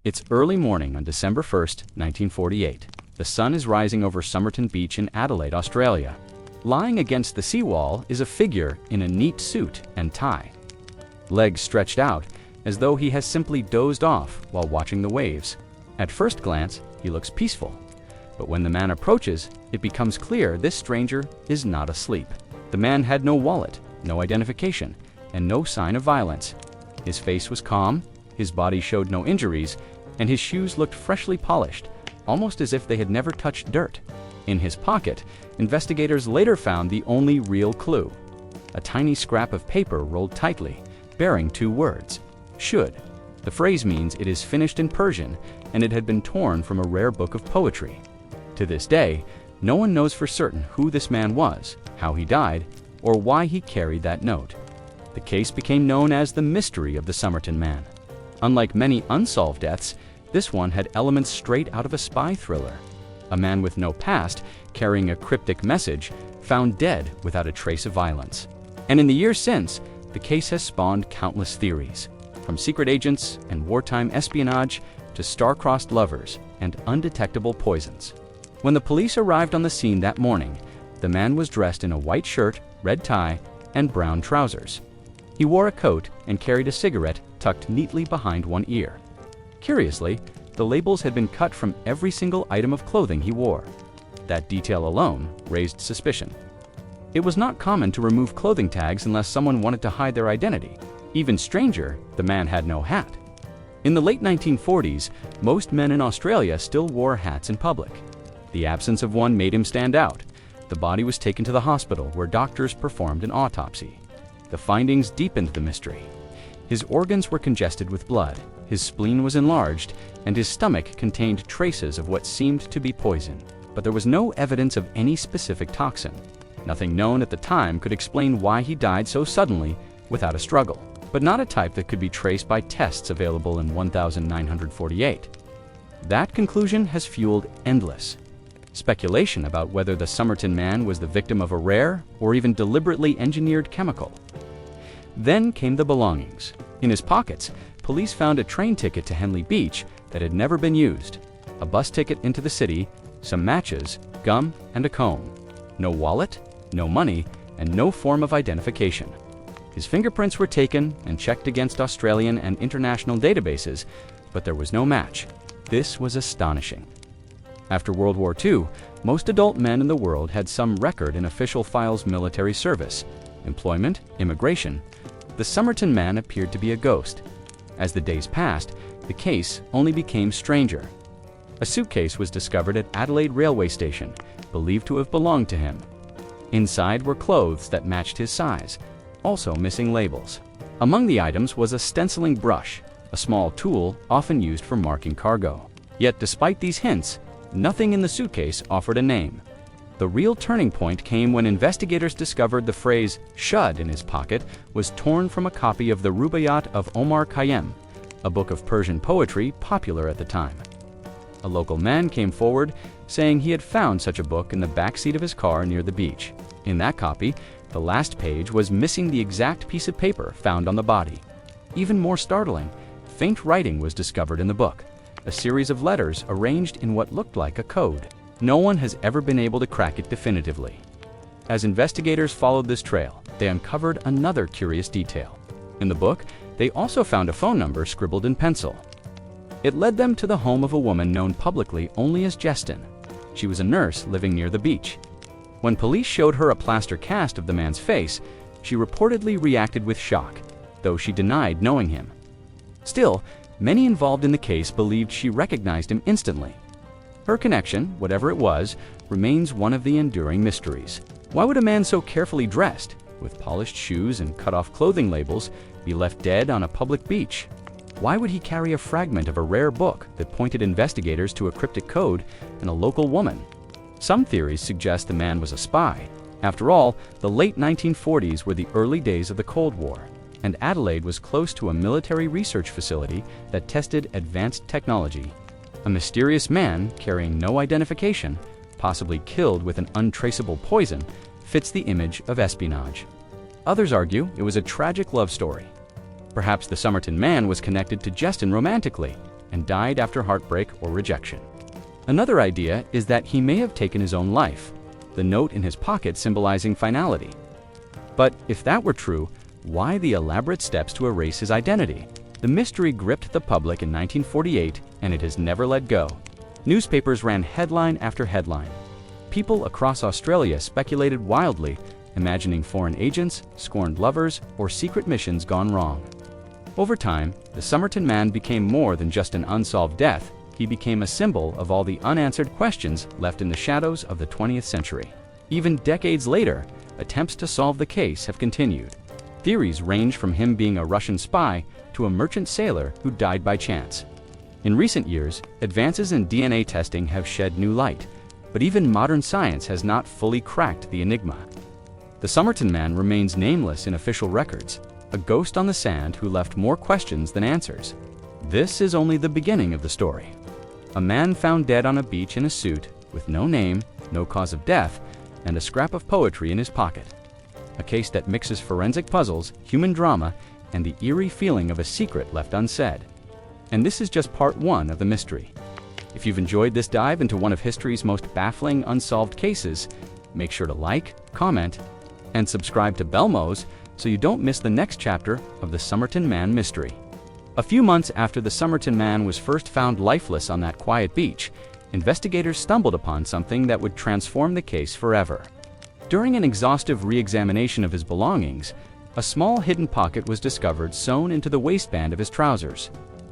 It's early morning on December 1st, 1948. The sun is rising over Somerton Beach in Adelaide, Australia. Lying against the seawall is a figure in a neat suit and tie. Legs stretched out, as though he has simply dozed off while watching the waves. At first glance, he looks peaceful. But when the man approaches, it becomes clear this stranger is not asleep. The man had no wallet, no identification, and no sign of violence. His face was calm, his body showed no injuries, and his shoes looked freshly polished, almost as if they had never touched dirt. In his pocket, investigators later found the only real clue: a tiny scrap of paper rolled tightly, bearing two words, "Shud." The phrase means it is finished in Persian, and it had been torn from a rare book of poetry. To this day, no one knows for certain who this man was, how he died, or why he carried that note. The case became known as the mystery of the Somerton Man. Unlike many unsolved deaths, this one had elements straight out of a spy thriller. A man with no past, carrying a cryptic message, found dead without a trace of violence. And in the years since, the case has spawned countless theories, from secret agents and wartime espionage to star-crossed lovers and undetectable poisons. When the police arrived on the scene that morning, the man was dressed in a white shirt, red tie, and brown trousers. He wore a coat and carried a cigarette tucked neatly behind one ear. Curiously, the labels had been cut from every single item of clothing he wore. That detail alone raised suspicion. It was not common to remove clothing tags unless someone wanted to hide their identity. Even stranger, the man had no hat. In the late 1940s, most men in Australia still wore hats in public. The absence of one made him stand out. The body was taken to the hospital where doctors performed an autopsy. The findings deepened the mystery. His organs were congested with blood, his spleen was enlarged, and his stomach contained traces of what seemed to be poison. But there was no evidence of any specific toxin. Nothing known at the time could explain why he died so suddenly without a struggle, but not a type that could be traced by tests available in 1948. That conclusion has fueled endless speculation about whether the Somerton Man was the victim of a rare or even deliberately engineered chemical. Then came the belongings. In his pockets, police found a train ticket to Henley Beach that had never been used, a bus ticket into the city, some matches, gum, and a comb. No wallet, no money, and no form of identification. His fingerprints were taken and checked against Australian and international databases, but there was no match. This was astonishing. After World War II, most adult men in the world had some record in official files: military service, employment, immigration. The Somerton Man appeared to be a ghost. As the days passed, the case only became stranger. A suitcase was discovered at Adelaide railway station, believed to have belonged to him. Inside were clothes that matched his size, also missing labels. Among the items was a stenciling brush, a small tool often used for marking cargo. Yet despite these hints, nothing in the suitcase offered a name. The real turning point came when investigators discovered the phrase "Shud" in his pocket was torn from a copy of the Rubaiyat of Omar Khayyam, a book of Persian poetry popular at the time. A local man came forward saying he had found such a book in the back seat of his car near the beach. In that copy, the last page was missing the exact piece of paper found on the body. Even more startling, faint writing was discovered in the book, a series of letters arranged in what looked like a code. No one has ever been able to crack it definitively. As investigators followed this trail, they uncovered another curious detail. In the book, they also found a phone number scribbled in pencil. It led them to the home of a woman known publicly only as Justin. She was a nurse living near the beach. When police showed her a plaster cast of the man's face, she reportedly reacted with shock, though she denied knowing him. Still, many involved in the case believed she recognized him instantly. Her connection, whatever it was, remains one of the enduring mysteries. Why would a man so carefully dressed, with polished shoes and cut-off clothing labels, be left dead on a public beach? Why would he carry a fragment of a rare book that pointed investigators to a cryptic code and a local woman? Some theories suggest the man was a spy. After all, the late 1940s were the early days of the Cold War, and Adelaide was close to a military research facility that tested advanced technology. A mysterious man carrying no identification, possibly killed with an untraceable poison, fits the image of espionage. Others argue it was a tragic love story. Perhaps the Somerton Man was connected to Justin romantically, and died after heartbreak or rejection. Another idea is that he may have taken his own life, the note in his pocket symbolizing finality. But if that were true, why the elaborate steps to erase his identity? The mystery gripped the public in 1948, and it has never let go. Newspapers ran headline after headline. People across Australia speculated wildly, imagining foreign agents, scorned lovers, or secret missions gone wrong. Over time, the Somerton Man became more than just an unsolved death. He became a symbol of all the unanswered questions left in the shadows of the 20th century. Even decades later, attempts to solve the case have continued. Theories range from him being a Russian spy to a merchant sailor who died by chance. In recent years, advances in DNA testing have shed new light, but even modern science has not fully cracked the enigma. The Somerton Man remains nameless in official records, a ghost on the sand who left more questions than answers. This is only the beginning of the story. A man found dead on a beach in a suit, with no name, no cause of death, and a scrap of poetry in his pocket. A case that mixes forensic puzzles, human drama, and the eerie feeling of a secret left unsaid. And this is just part one of the mystery. If you've enjoyed this dive into one of history's most baffling unsolved cases, make sure to like, comment, and subscribe to Belmos so you don't miss the next chapter of the Somerton Man mystery. A few months after the Somerton Man was first found lifeless on that quiet beach, investigators stumbled upon something that would transform the case forever. During an exhaustive re-examination of his belongings, a small hidden pocket was discovered sewn into the waistband of his trousers.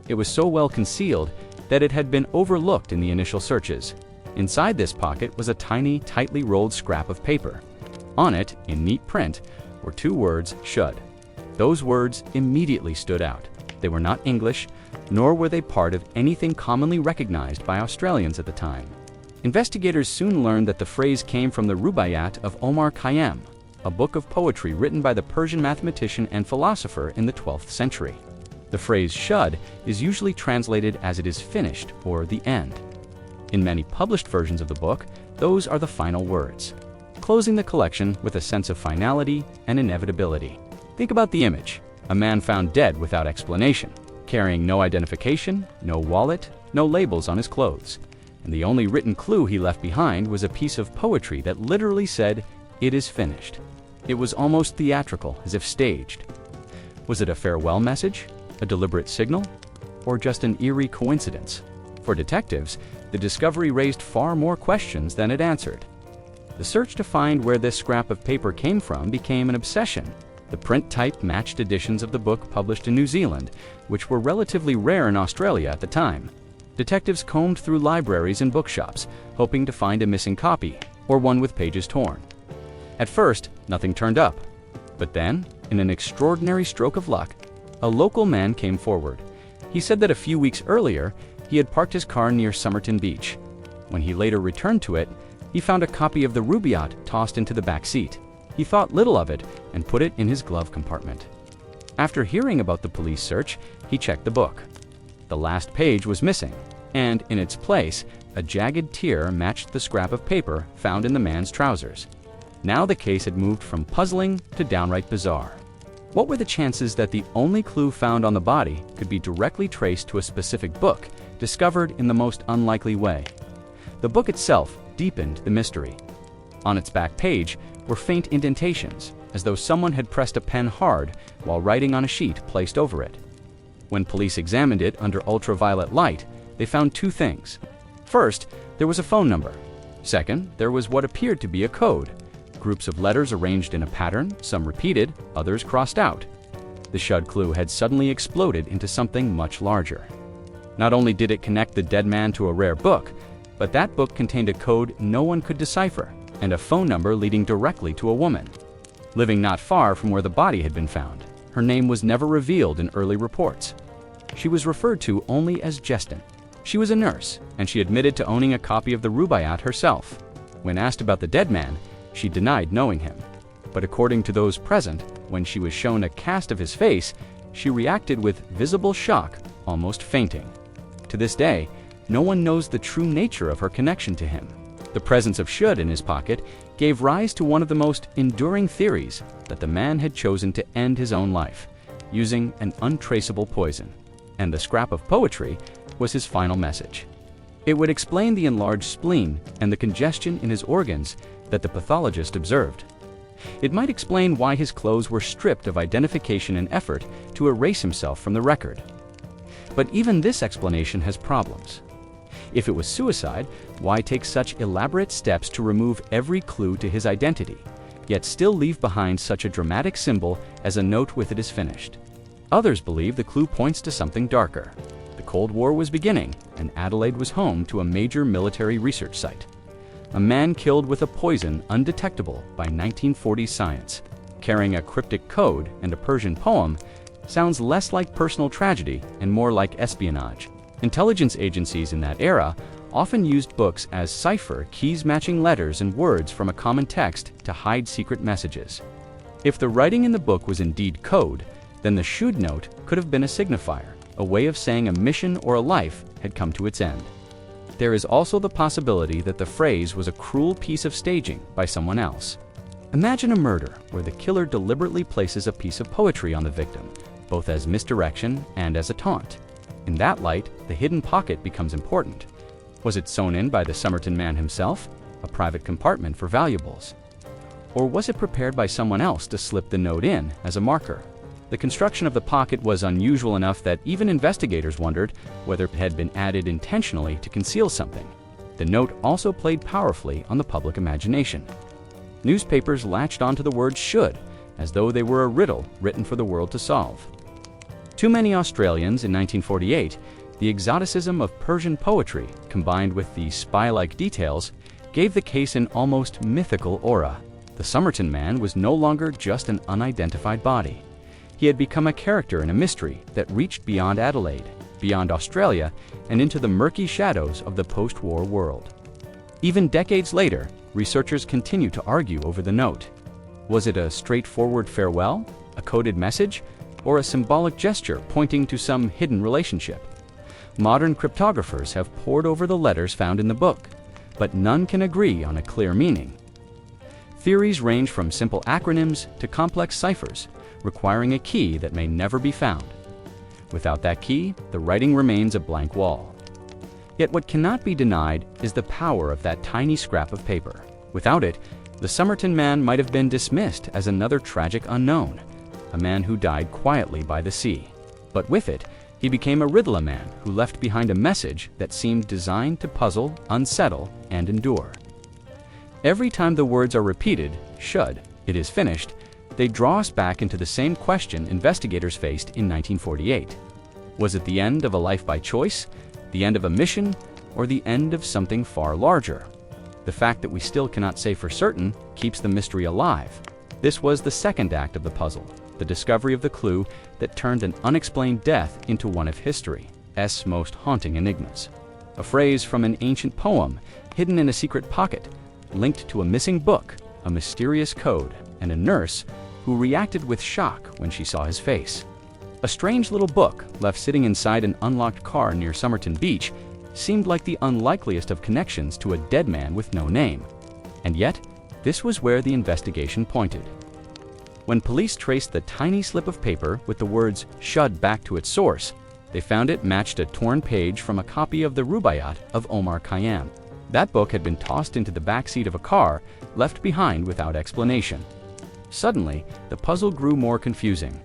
It was so well concealed that it had been overlooked in the initial searches. Inside this pocket was a tiny, tightly rolled scrap of paper. On it, in neat print, were two words, Shud. Those words immediately stood out. They were not English, nor were they part of anything commonly recognized by Australians at the time. Investigators soon learned that the phrase came from the Rubaiyat of Omar Khayyam, a book of poetry written by the Persian mathematician and philosopher in the 12th century. The phrase Shud is usually translated as it is finished or the end. In many published versions of the book, those are the final words, closing the collection with a sense of finality and inevitability. Think about the image: a man found dead without explanation, carrying no identification, no wallet, no labels on his clothes. And the only written clue he left behind was a piece of poetry that literally said, "It is finished." It was almost theatrical, as if staged. Was it a farewell message, a deliberate signal, or just an eerie coincidence? For detectives, the discovery raised far more questions than it answered. The search to find where this scrap of paper came from became an obsession. The print type matched editions of the book published in New Zealand, which were relatively rare in Australia at the time. Detectives combed through libraries and bookshops, hoping to find a missing copy, or one with pages torn. At first, nothing turned up. But then, in an extraordinary stroke of luck, a local man came forward. He said that a few weeks earlier, he had parked his car near Somerton Beach. When he later returned to it, he found a copy of the Rubaiyat tossed into the back seat. He thought little of it and put it in his glove compartment. After hearing about the police search, he checked the book. The last page was missing, and in its place, a jagged tear matched the scrap of paper found in the man's trousers. Now the case had moved from puzzling to downright bizarre. What were the chances that the only clue found on the body could be directly traced to a specific book, discovered in the most unlikely way? The book itself deepened the mystery. On its back page were faint indentations, as though someone had pressed a pen hard while writing on a sheet placed over it. When police examined it under ultraviolet light, they found two things. First, there was a phone number. Second, there was what appeared to be a code. Groups of letters arranged in a pattern, some repeated, others crossed out. The Shud clue had suddenly exploded into something much larger. Not only did it connect the dead man to a rare book, but that book contained a code no one could decipher, and a phone number leading directly to a woman, living not far from where the body had been found. Her name was never revealed in early reports. She was referred to only as Jestin. She was a nurse, and she admitted to owning a copy of the Rubaiyat herself. When asked about the dead man, she denied knowing him. But according to those present, when she was shown a cast of his face, she reacted with visible shock, almost fainting. To this day, no one knows the true nature of her connection to him. The presence of Shud in his pocket gave rise to one of the most enduring theories that the man had chosen to end his own life, using an untraceable poison. And the scrap of poetry was his final message. It would explain the enlarged spleen and the congestion in his organs that the pathologist observed. It might explain why his clothes were stripped of identification and effort to erase himself from the record. But even this explanation has problems. If it was suicide, why take such elaborate steps to remove every clue to his identity, yet still leave behind such a dramatic symbol as a note with "it is finished"? Others believe the clue points to something darker. The Cold War was beginning, and Adelaide was home to a major military research site. A man killed with a poison undetectable by 1940s science, carrying a cryptic code and a Persian poem, sounds less like personal tragedy and more like espionage. Intelligence agencies in that era often used books as cipher keys, matching letters and words from a common text to hide secret messages. If the writing in the book was indeed code, then the Shud note could have been a signifier, a way of saying a mission or a life had come to its end. There is also the possibility that the phrase was a cruel piece of staging by someone else. Imagine a murder where the killer deliberately places a piece of poetry on the victim, both as misdirection and as a taunt. In that light, the hidden pocket becomes important. Was it sewn in by the Somerton Man himself, a private compartment for valuables? Or was it prepared by someone else to slip the note in as a marker? The construction of the pocket was unusual enough that even investigators wondered whether it had been added intentionally to conceal something. The note also played powerfully on the public imagination. Newspapers latched onto the word "should" as though they were a riddle written for the world to solve. To many Australians in 1948, the exoticism of Persian poetry, combined with the spy-like details, gave the case an almost mythical aura. The Somerton Man was no longer just an unidentified body. He had become a character in a mystery that reached beyond Adelaide, beyond Australia, and into the murky shadows of the post-war world. Even decades later, researchers continue to argue over the note. Was it a straightforward farewell, a coded message, or a symbolic gesture pointing to some hidden relationship? Modern cryptographers have pored over the letters found in the book, but none can agree on a clear meaning. Theories range from simple acronyms to complex ciphers, requiring a key that may never be found. Without that key, the writing remains a blank wall. Yet what cannot be denied is the power of that tiny scrap of paper. Without it, the Somerton Man might have been dismissed as another tragic unknown, a man who died quietly by the sea. But with it, he became a riddler man who left behind a message that seemed designed to puzzle, unsettle, and endure. Every time the words are repeated, "should," "it is finished," they draw us back into the same question investigators faced in 1948. Was it the end of a life by choice, the end of a mission, or the end of something far larger? The fact that we still cannot say for certain keeps the mystery alive. This was the second act of the puzzle, the discovery of the clue that turned an unexplained death into one of history's most haunting enigmas. A phrase from an ancient poem hidden in a secret pocket, linked to a missing book, a mysterious code, and a nurse who reacted with shock when she saw his face. A strange little book left sitting inside an unlocked car near Somerton Beach seemed like the unlikeliest of connections to a dead man with no name. And yet, this was where the investigation pointed. When police traced the tiny slip of paper with the words "Shud" back to its source, they found it matched a torn page from a copy of the Rubaiyat of Omar Khayyam. That book had been tossed into the backseat of a car, left behind without explanation. Suddenly, the puzzle grew more confusing.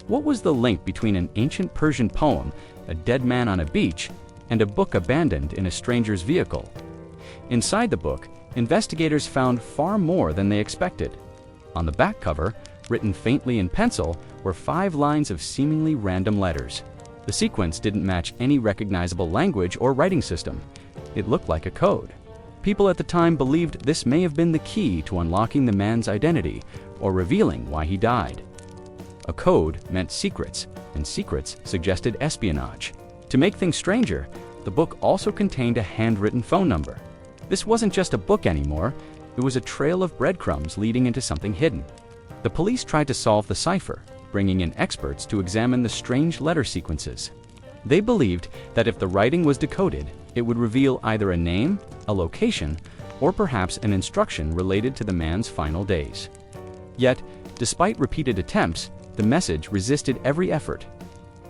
What was the link between an ancient Persian poem, a dead man on a beach, and a book abandoned in a stranger's vehicle? Inside the book, investigators found far more than they expected. On the back cover, written faintly in pencil, were 5 lines of seemingly random letters. The sequence didn't match any recognizable language or writing system. It looked like a code. People at the time believed this may have been the key to unlocking the man's identity or revealing why he died. A code meant secrets, and secrets suggested espionage. To make things stranger, the book also contained a handwritten phone number. This wasn't just a book anymore, it was a trail of breadcrumbs leading into something hidden. The police tried to solve the cipher, bringing in experts to examine the strange letter sequences. They believed that if the writing was decoded, it would reveal either a name, a location, or perhaps an instruction related to the man's final days. Yet, despite repeated attempts, the message resisted every effort.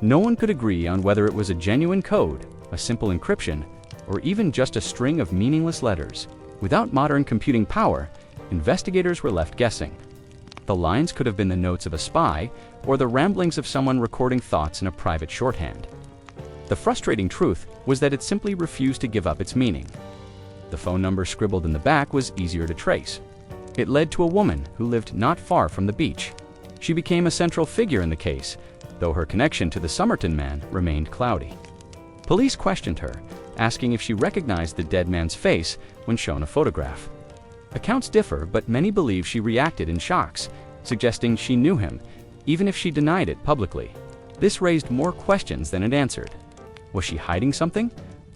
No one could agree on whether it was a genuine code a simple encryption, or even just a string of meaningless letters. Without modern computing power, investigators were left guessing. The lines could have been the notes of a spy or the ramblings of someone recording thoughts in a private shorthand. The frustrating truth was that it simply refused to give up its meaning. The phone number scribbled in the back was easier to trace. It led to a woman who lived not far from the beach. She became a central figure in the case, though her connection to the Somerton Man remained cloudy. Police questioned her, asking if she recognized the dead man's face when shown a photograph. Accounts differ, but many believe she reacted in shocks, suggesting she knew him, even if she denied it publicly. This raised more questions than it answered. Was she hiding something?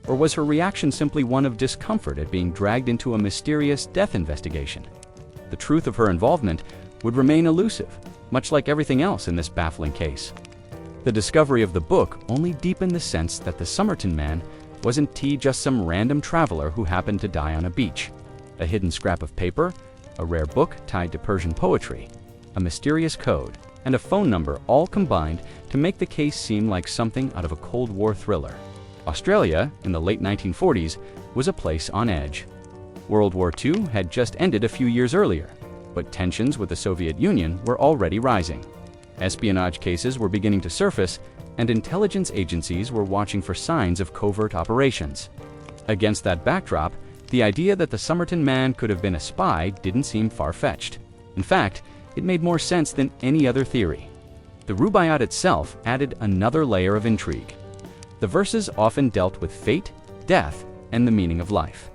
Or was her reaction simply one of discomfort at being dragged into a mysterious death investigation? The truth of her involvement would remain elusive, much like everything else in this baffling case. The discovery of the book only deepened the sense that the Somerton Man wasn't just some random traveler who happened to die on a beach. A hidden scrap of paper, a rare book tied to Persian poetry, a mysterious code, and a phone number all combined to make the case seem like something out of a Cold War thriller. Australia, in the late 1940s, was a place on edge. World War II had just ended a few years earlier, but tensions with the Soviet Union were already rising. Espionage cases were beginning to surface, and intelligence agencies were watching for signs of covert operations. Against that backdrop, the idea that the Somerton Man could have been a spy didn't seem far-fetched. In fact, it made more sense than any other theory. The Rubaiyat itself added another layer of intrigue. The verses often dealt with fate, death, and the meaning of life.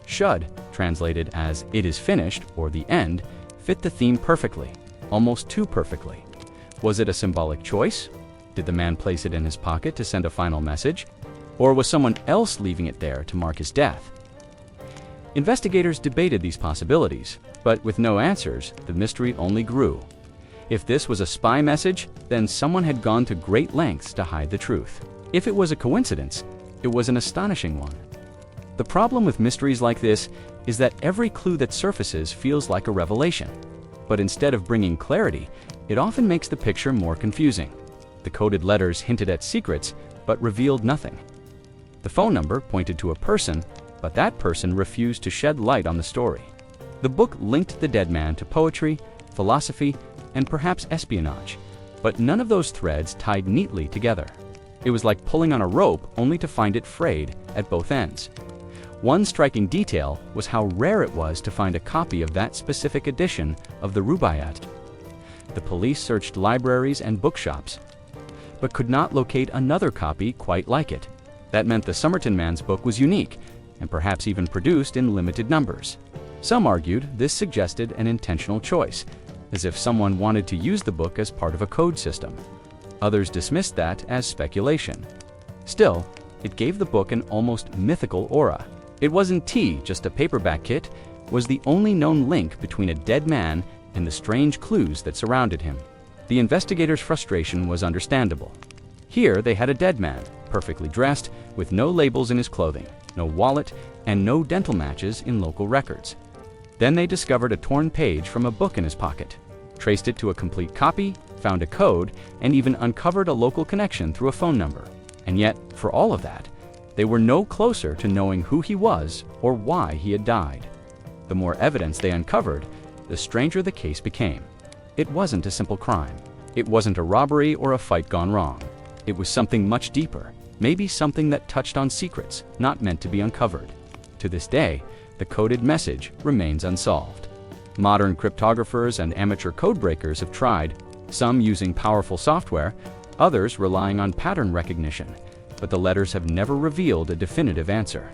Shud, translated as "it is finished" or "the end," fit the theme perfectly, almost too perfectly. Was it a symbolic choice? Did the man place it in his pocket to send a final message? Or was someone else leaving it there to mark his death? Investigators debated these possibilities, but with no answers, the mystery only grew. If this was a spy message, then someone had gone to great lengths to hide the truth. If it was a coincidence, it was an astonishing one. The problem with mysteries like this is that every clue that surfaces feels like a revelation. But instead of bringing clarity, it often makes the picture more confusing. The coded letters hinted at secrets, but revealed nothing. The phone number pointed to a person, but that person refused to shed light on the story. The book linked the dead man to poetry, philosophy, and perhaps espionage, but none of those threads tied neatly together. It was like pulling on a rope only to find it frayed at both ends. One striking detail was how rare it was to find a copy of that specific edition of the Rubaiyat. The police searched libraries and bookshops, but could not locate another copy quite like it. That meant the Somerton Man's book was unique, and perhaps even produced in limited numbers. Some argued this suggested an intentional choice, as if someone wanted to use the book as part of a code system. Others dismissed that as speculation. Still, it gave the book an almost mythical aura. It wasn't just a paperback kit, was the only known link between a dead man and the strange clues that surrounded him. The investigators' frustration was understandable. Here they had a dead man, perfectly dressed, with no labels in his clothing, no wallet, and no dental matches in local records. Then they discovered a torn page from a book in his pocket, traced it to a complete copy, found a code, and even uncovered a local connection through a phone number. And yet, for all of that, they were no closer to knowing who he was or why he had died. The more evidence they uncovered, the stranger the case became. It wasn't a simple crime. It wasn't a robbery or a fight gone wrong. It was something much deeper, maybe something that touched on secrets not meant to be uncovered. To this day, the coded message remains unsolved. Modern cryptographers and amateur codebreakers have tried, some using powerful software, others relying on pattern recognition, but the letters have never revealed a definitive answer.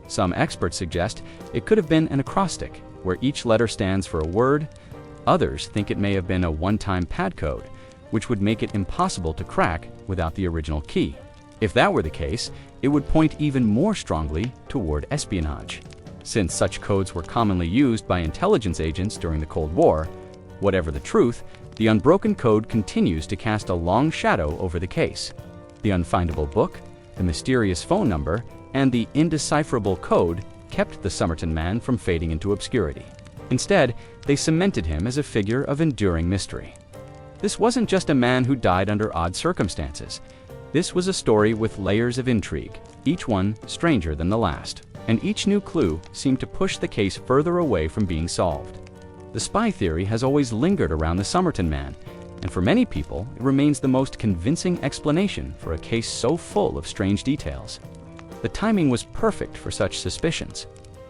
Some experts suggest it could have been an acrostic, where each letter stands for a word. Others think it may have been a one-time pad code, which would make it impossible to crack without the original key. If that were the case, it would point even more strongly toward espionage. Since such codes were commonly used by intelligence agents during the Cold War, whatever the truth, the unbroken code continues to cast a long shadow over the case. The unfindable book, the mysterious phone number, and the indecipherable code kept the Somerton Man from fading into obscurity. Instead, they cemented him as a figure of enduring mystery. This wasn't just a man who died under odd circumstances. This was a story with layers of intrigue, each one stranger than the last, and each new clue seemed to push the case further away from being solved. The spy theory has always lingered around the Somerton Man, and for many people, it remains the most convincing explanation for a case so full of strange details. The timing was perfect for such suspicions.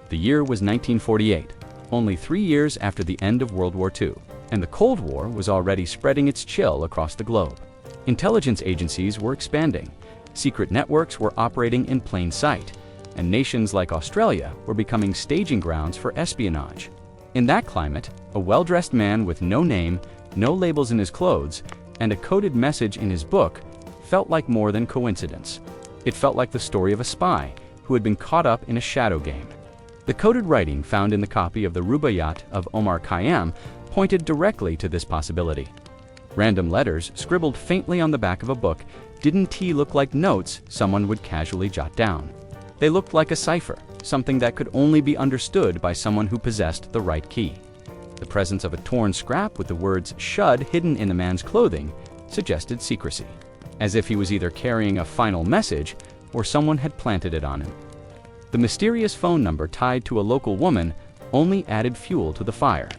The year was 1948, only 3 years after the end of World War II, and the Cold War was already spreading its chill across the globe. Intelligence agencies were expanding, secret networks were operating in plain sight, and nations like Australia were becoming staging grounds for espionage. In that climate, a well-dressed man with no name, no labels in his clothes, and a coded message in his book felt like more than coincidence. It felt like the story of a spy who had been caught up in a shadow game. The coded writing found in the copy of the Rubaiyat of Omar Khayyam pointed directly to this possibility. Random letters scribbled faintly on the back of a book didn't look like notes someone would casually jot down. They looked like a cipher, something that could only be understood by someone who possessed the right key. The presence of a torn scrap with the words "Shud" hidden in the man's clothing suggested secrecy, as if he was either carrying a final message or someone had planted it on him. The mysterious phone number tied to a local woman only added fuel to the fire.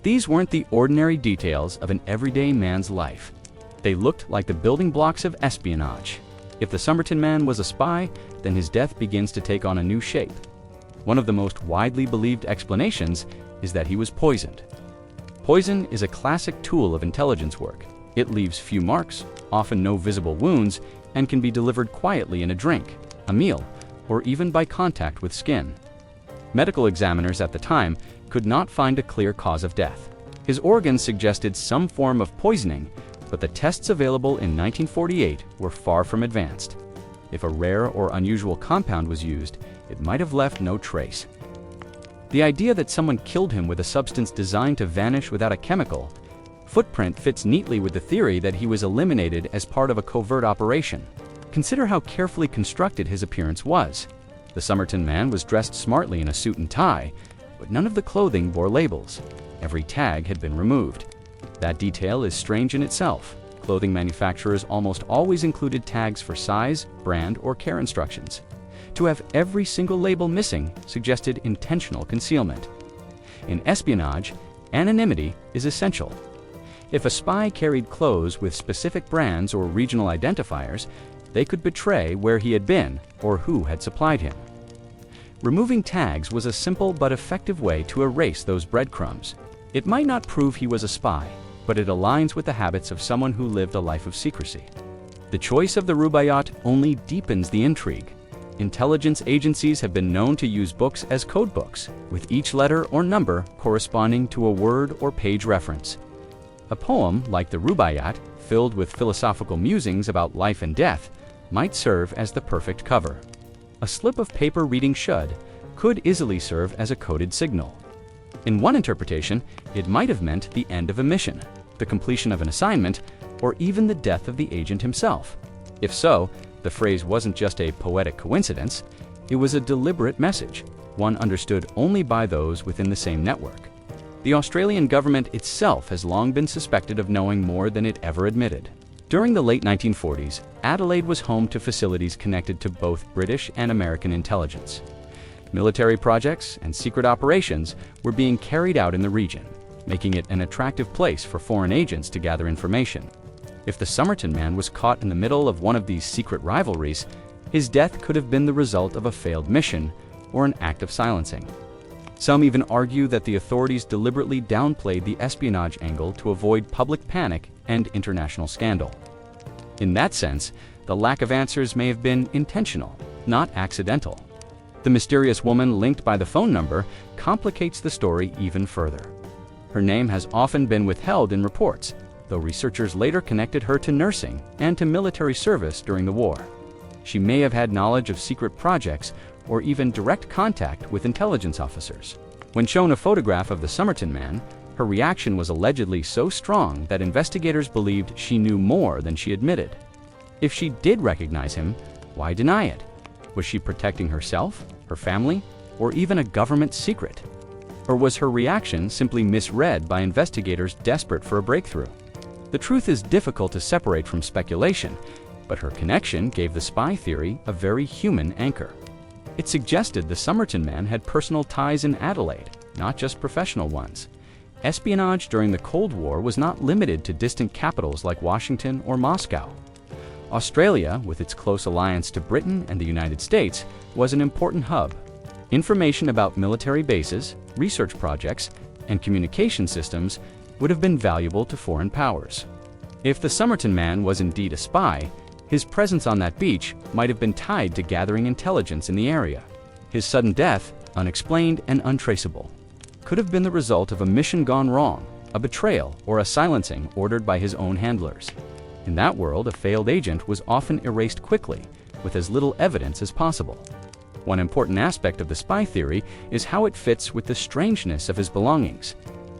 These weren't the ordinary details of an everyday man's life. They looked like the building blocks of espionage. If the Somerton Man was a spy, then his death begins to take on a new shape. One of the most widely believed explanations is that he was poisoned. Poison is a classic tool of intelligence work. It leaves few marks, often no visible wounds, and can be delivered quietly in a drink, a meal, or even by contact with skin. Medical examiners at the time could not find a clear cause of death. His organs suggested some form of poisoning, but the tests available in 1948 were far from advanced. If a rare or unusual compound was used, it might have left no trace. The idea that someone killed him with a substance designed to vanish without a chemical footprint fits neatly with the theory that he was eliminated as part of a covert operation. Consider how carefully constructed his appearance was. The Somerton Man was dressed smartly in a suit and tie, but none of the clothing bore labels. Every tag had been removed. That detail is strange in itself. Clothing manufacturers almost always included tags for size, brand, or care instructions. To have every single label missing suggested intentional concealment. In espionage, anonymity is essential. If a spy carried clothes with specific brands or regional identifiers, they could betray where he had been or who had supplied him. Removing tags was a simple but effective way to erase those breadcrumbs. It might not prove he was a spy, but it aligns with the habits of someone who lived a life of secrecy. The choice of the Rubaiyat only deepens the intrigue. Intelligence agencies have been known to use books as code books, with each letter or number corresponding to a word or page reference. A poem like the Rubaiyat, filled with philosophical musings about life and death, might serve as the perfect cover. A slip of paper reading Shud could easily serve as a coded signal. In one interpretation, it might have meant the end of a mission, the completion of an assignment, or even the death of the agent himself. If so, the phrase wasn't just a poetic coincidence, it was a deliberate message, one understood only by those within the same network. The Australian government itself has long been suspected of knowing more than it ever admitted. During the late 1940s, Adelaide was home to facilities connected to both British and American intelligence. Military projects and secret operations were being carried out in the region, making it an attractive place for foreign agents to gather information. If the Somerton Man was caught in the middle of one of these secret rivalries, his death could have been the result of a failed mission or an act of silencing. Some even argue that the authorities deliberately downplayed the espionage angle to avoid public panic and international scandal. In that sense, the lack of answers may have been intentional, not accidental. The mysterious woman linked by the phone number complicates the story even further. Her name has often been withheld in reports, though researchers later connected her to nursing and to military service during the war. She may have had knowledge of secret projects or even direct contact with intelligence officers. When shown a photograph of the Somerton Man, her reaction was allegedly so strong that investigators believed she knew more than she admitted. If she did recognize him, why deny it? Was she protecting herself, her family, or even a government secret? Or was her reaction simply misread by investigators desperate for a breakthrough? The truth is difficult to separate from speculation, But her connection gave the spy theory a very human anchor. It suggested the Somerton Man had personal ties in Adelaide, not just professional ones. Espionage during the Cold War was not limited to distant capitals like Washington or Moscow. Australia, with its close alliance to Britain and the United States, was an important hub. Information about military bases, research projects, and communication systems would have been valuable to foreign powers. If the Somerton Man was indeed a spy, his presence on that beach might have been tied to gathering intelligence in the area. His sudden death, unexplained and untraceable, could have been the result of a mission gone wrong, a betrayal, or a silencing ordered by his own handlers. In that world, a failed agent was often erased quickly, with as little evidence as possible. One important aspect of the spy theory is how it fits with the strangeness of his belongings.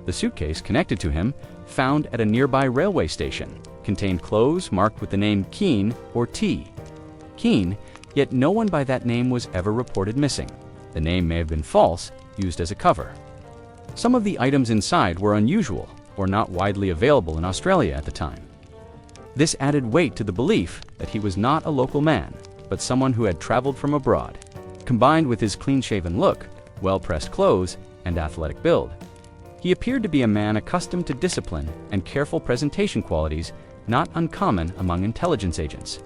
The suitcase connected to him, found at a nearby railway station, contained clothes marked with the name Keen or T. Keen, yet no one by that name was ever reported missing. The name may have been false, used as a cover. Some of the items inside were unusual or not widely available in Australia at the time. This added weight to the belief that he was not a local man, but someone who had traveled from abroad. Combined with his clean-shaven look, well-pressed clothes, and athletic build, he appeared to be a man accustomed to discipline and careful presentation qualities not uncommon among intelligence agents.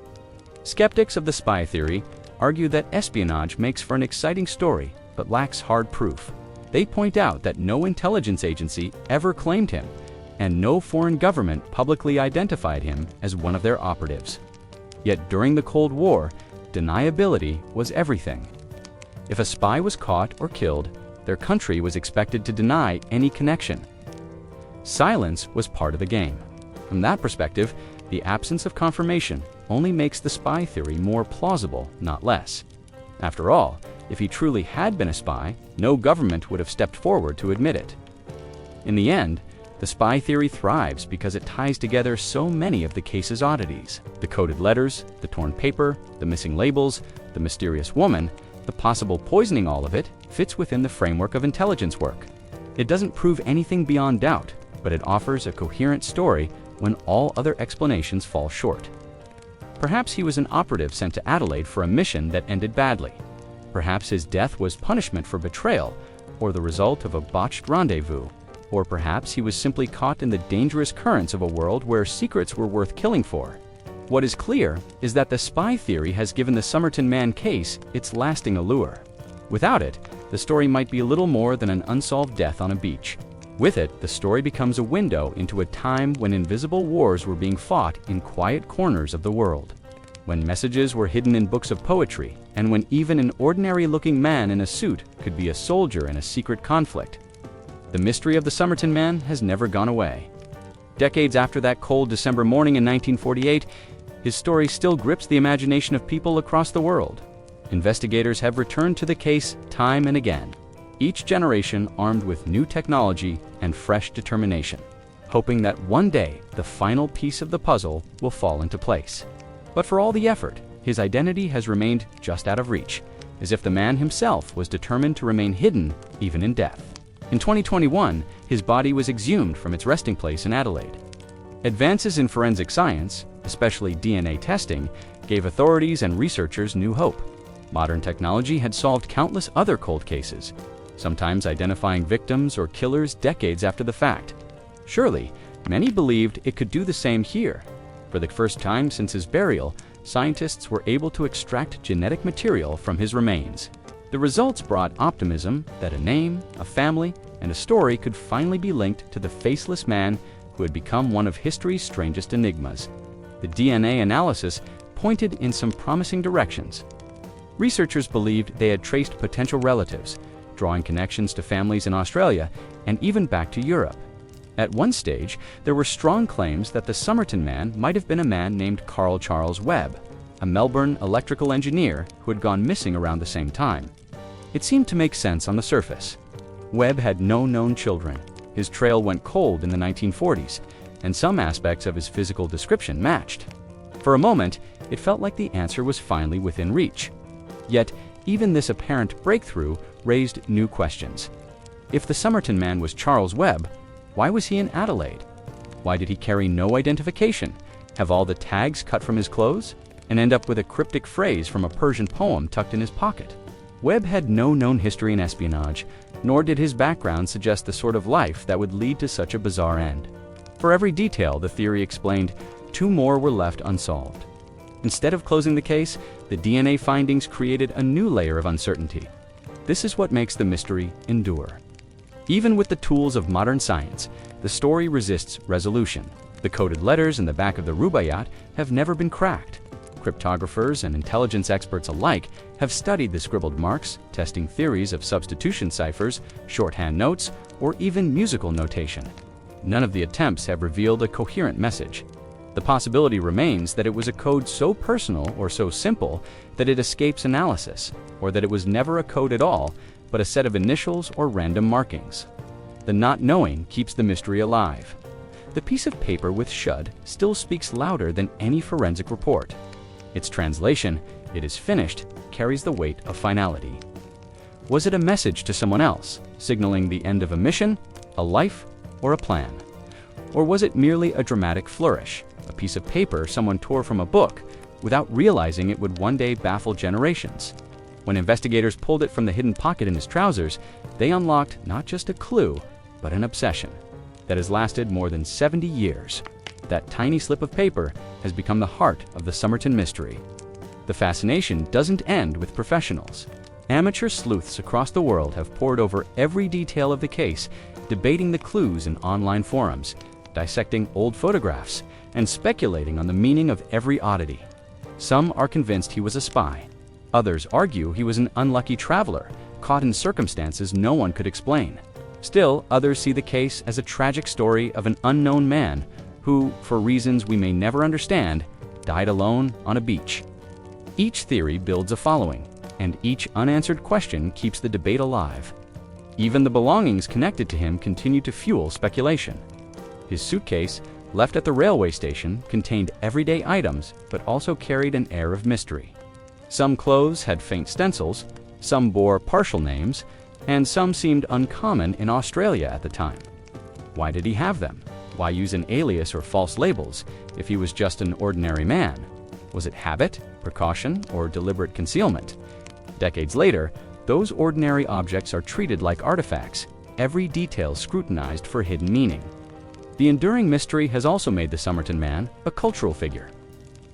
Skeptics of the spy theory argue that espionage makes for an exciting story but lacks hard proof. They point out that no intelligence agency ever claimed him, and no foreign government publicly identified him as one of their operatives. Yet during the Cold War, deniability was everything. If a spy was caught or killed, their country was expected to deny any connection. Silence was part of the game. From that perspective, the absence of confirmation only makes the spy theory more plausible, not less. After all, if he truly had been a spy, no government would have stepped forward to admit it. In the end, the spy theory thrives because it ties together so many of the case's oddities. The coded letters, the torn paper, the missing labels, the mysterious woman, the possible poisoning, all of it fits within the framework of intelligence work. It doesn't prove anything beyond doubt, but it offers a coherent story when all other explanations fall short. Perhaps he was an operative sent to Adelaide for a mission that ended badly. Perhaps his death was punishment for betrayal, or the result of a botched rendezvous. Or perhaps he was simply caught in the dangerous currents of a world where secrets were worth killing for. What is clear is that the spy theory has given the Somerton Man case its lasting allure. Without it, the story might be a little more than an unsolved death on a beach. With it, the story becomes a window into a time when invisible wars were being fought in quiet corners of the world, when messages were hidden in books of poetry, and when even an ordinary-looking man in a suit could be a soldier in a secret conflict. The mystery of the Somerton Man has never gone away. Decades after that cold December morning in 1948, his story still grips the imagination of people across the world. Investigators have returned to the case time and again, each generation armed with new technology and fresh determination, hoping that one day the final piece of the puzzle will fall into place. But for all the effort, his identity has remained just out of reach, as if the man himself was determined to remain hidden even in death. In 2021, his body was exhumed from its resting place in Adelaide. Advances in forensic science, especially DNA testing, gave authorities and researchers new hope. Modern technology had solved countless other cold cases, sometimes identifying victims or killers decades after the fact. Surely, many believed it could do the same here. For the first time since his burial, scientists were able to extract genetic material from his remains. The results brought optimism that a name, a family, and a story could finally be linked to the faceless man who had become one of history's strangest enigmas. The DNA analysis pointed in some promising directions. Researchers believed they had traced potential relatives, drawing connections to families in Australia and even back to Europe. At one stage, there were strong claims that the Somerton Man might have been a man named Carl Charles Webb, a Melbourne electrical engineer who had gone missing around the same time. It seemed to make sense on the surface. Webb had no known children. His trail went cold in the 1940s, and some aspects of his physical description matched. For a moment, it felt like the answer was finally within reach. Yet, even this apparent breakthrough raised new questions. If the Somerton Man was Charles Webb, why was he in Adelaide? Why did he carry no identification, have all the tags cut from his clothes? and end up with a cryptic phrase from a Persian poem tucked in his pocket. Webb had no known history in espionage, nor did his background suggest the sort of life that would lead to such a bizarre end. For every detail, the theory explained, 2 more were left unsolved. Instead of closing the case, the DNA findings created a new layer of uncertainty. This is what makes the mystery endure. Even with the tools of modern science, the story resists resolution. The coded letters in the back of the Rubaiyat have never been cracked. Cryptographers and intelligence experts alike have studied the scribbled marks, testing theories of substitution ciphers, shorthand notes, or even musical notation. None of the attempts have revealed a coherent message. The possibility remains that it was a code so personal or so simple that it escapes analysis, or that it was never a code at all, but a set of initials or random markings. The not knowing keeps the mystery alive. The piece of paper with Shud still speaks louder than any forensic report. Its translation, "It is finished," carries the weight of finality. Was it a message to someone else, signaling the end of a mission, a life, or a plan? Or was it merely a dramatic flourish, a piece of paper someone tore from a book, without realizing it would one day baffle generations? When investigators pulled it from the hidden pocket in his trousers, they unlocked not just a clue, but an obsession that has lasted more than 70 years. That tiny slip of paper has become the heart of the Somerton mystery. The fascination doesn't end with professionals. Amateur sleuths across the world have pored over every detail of the case, debating the clues in online forums, dissecting old photographs, and speculating on the meaning of every oddity. Some are convinced he was a spy. Others argue he was an unlucky traveler, caught in circumstances no one could explain. Still, others see the case as a tragic story of an unknown man who, for reasons we may never understand, died alone on a beach. Each theory builds a following, and each unanswered question keeps the debate alive. Even the belongings connected to him continue to fuel speculation. His suitcase, left at the railway station, contained everyday items but also carried an air of mystery. Some clothes had faint stencils, some bore partial names, and some seemed uncommon in Australia at the time. Why did he have them? Why use an alias or false labels if he was just an ordinary man? Was it habit, precaution, or deliberate concealment? Decades later, those ordinary objects are treated like artifacts, every detail scrutinized for hidden meaning. The enduring mystery has also made the Somerton Man a cultural figure.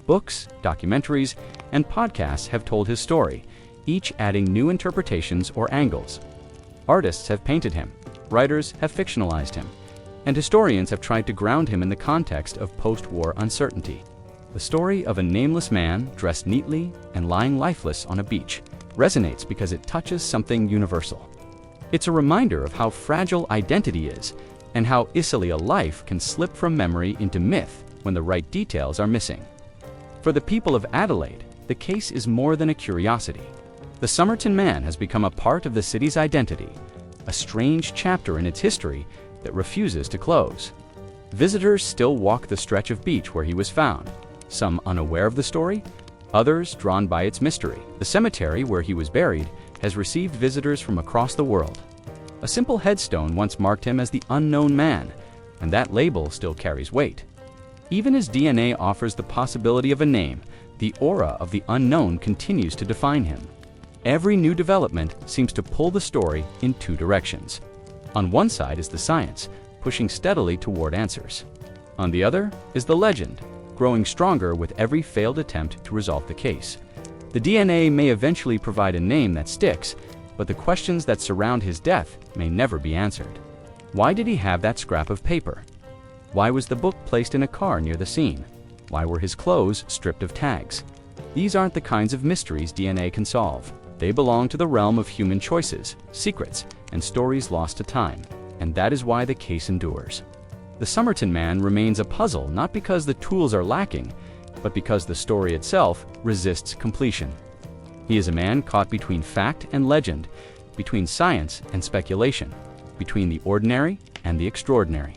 Books, documentaries, and podcasts have told his story, each adding new interpretations or angles. Artists have painted him, writers have fictionalized him, and historians have tried to ground him in the context of post-war uncertainty. The story of a nameless man dressed neatly and lying lifeless on a beach resonates because it touches something universal. It's a reminder of how fragile identity is and how easily a life can slip from memory into myth when the right details are missing. For the people of Adelaide, the case is more than a curiosity. The Somerton Man has become a part of the city's identity, a strange chapter in its history that refuses to close. Visitors still walk the stretch of beach where he was found, some unaware of the story, others drawn by its mystery. The cemetery where he was buried has received visitors from across the world. A simple headstone once marked him as the unknown man, and that label still carries weight. Even as DNA offers the possibility of a name, the aura of the unknown continues to define him. Every new development seems to pull the story in 2 directions. On one side is the science, pushing steadily toward answers. On the other is the legend, growing stronger with every failed attempt to resolve the case. The DNA may eventually provide a name that sticks, but the questions that surround his death may never be answered. Why did he have that scrap of paper? Why was the book placed in a car near the scene? Why were his clothes stripped of tags? These aren't the kinds of mysteries DNA can solve. They belong to the realm of human choices, secrets, and stories lost to time, and that is why the case endures. The Somerton Man remains a puzzle not because the tools are lacking, but because the story itself resists completion. He is a man caught between fact and legend, between science and speculation, between the ordinary and the extraordinary.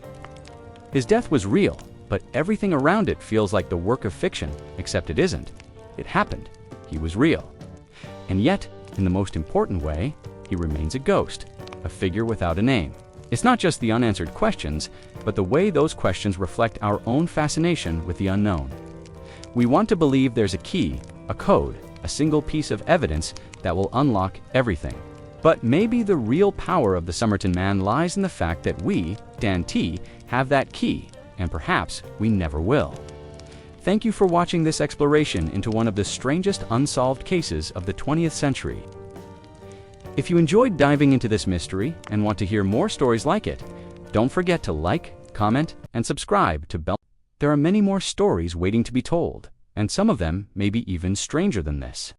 His death was real, but everything around it feels like the work of fiction, except it isn't. It happened. He was real. And yet, in the most important way, he remains a ghost, a figure without a name. It's not just the unanswered questions, but the way those questions reflect our own fascination with the unknown. We want to believe there's a key, a code, a single piece of evidence that will unlock everything. But maybe the real power of the Somerton Man lies in the fact that we, Dan T, have that key, and perhaps we never will. Thank you for watching this exploration into one of the strangest unsolved cases of the 20th century. If you enjoyed diving into this mystery and want to hear more stories like it, don't forget to like, comment, and subscribe to Bell. There are many more stories waiting to be told, and some of them may be even stranger than this.